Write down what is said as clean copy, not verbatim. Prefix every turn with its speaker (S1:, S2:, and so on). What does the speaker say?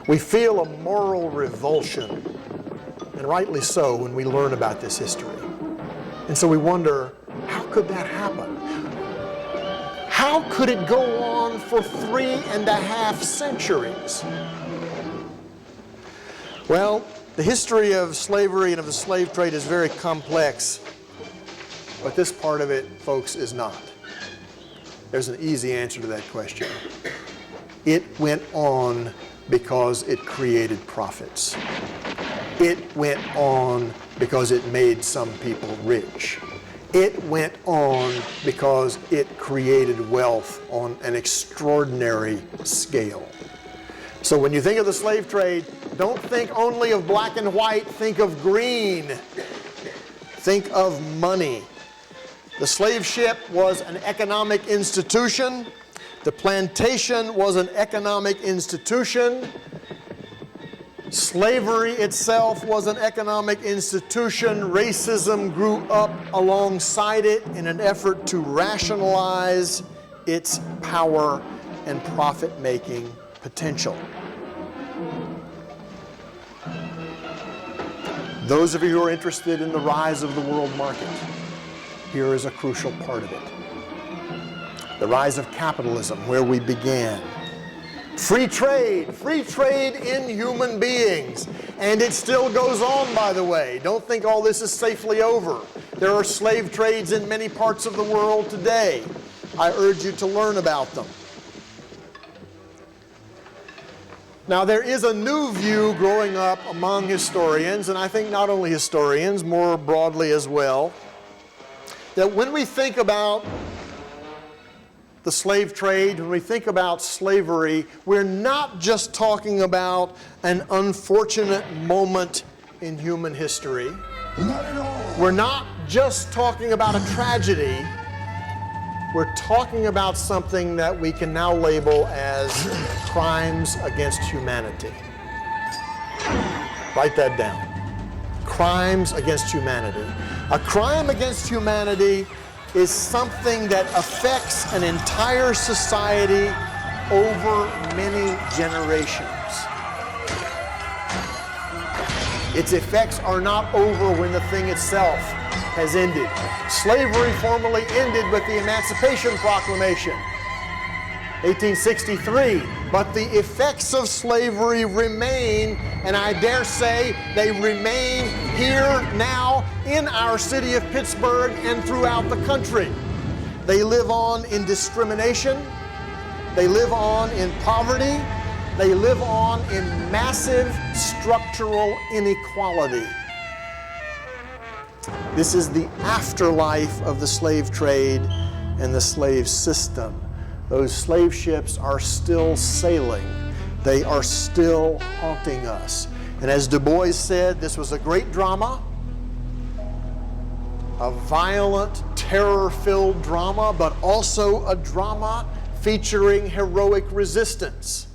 S1: We feel a moral revulsion, and rightly so, when we learn about this history. And so we wonder, how could that happen? How could it go on for 3.5 centuries? Well, the history of slavery and of the slave trade is very complex, but this part of it, folks, is not. There's an easy answer to that question. It went on because it created profits. It went on because it made some people rich. It went on because it created wealth on an extraordinary scale. So when you think of the slave trade, don't think only of black and white, think of green. Think of money. The slave ship was an economic institution. The plantation was an economic institution. Slavery itself was an economic institution. Racism grew up alongside it in an effort to rationalize its power and profit-making potential. Those of you who are interested in the rise of the world market, here is a crucial part of it. The rise of capitalism, where we began. Free trade in human beings. And it still goes on, by the way. Don't think all this is safely over. There are slave trades in many parts of the world today. I urge you to learn about them. Now, there is a new view growing up among historians, and I think not only historians, more broadly as well, that when we think about the slave trade, when we think about slavery, we're not just talking about an unfortunate moment in human history.
S2: Not at all.
S1: We're not just talking about a tragedy. We're talking about something that we can now label as crimes against humanity. Write that down. Crimes against humanity. A crime against humanity is something that affects an entire society over many generations. Its effects are not over when the thing itself has ended. Slavery formally ended with the Emancipation Proclamation, 1863, but the effects of slavery remain, and I dare say they remain here now in our city of Pittsburgh and throughout the country. They live on in discrimination, they live on in poverty, they live on in massive structural inequality. This is the afterlife of the slave trade and the slave system. Those slave ships are still sailing. They are still haunting us. And as Du Bois said, this was a great drama, a violent, terror-filled drama, but also a drama featuring heroic resistance.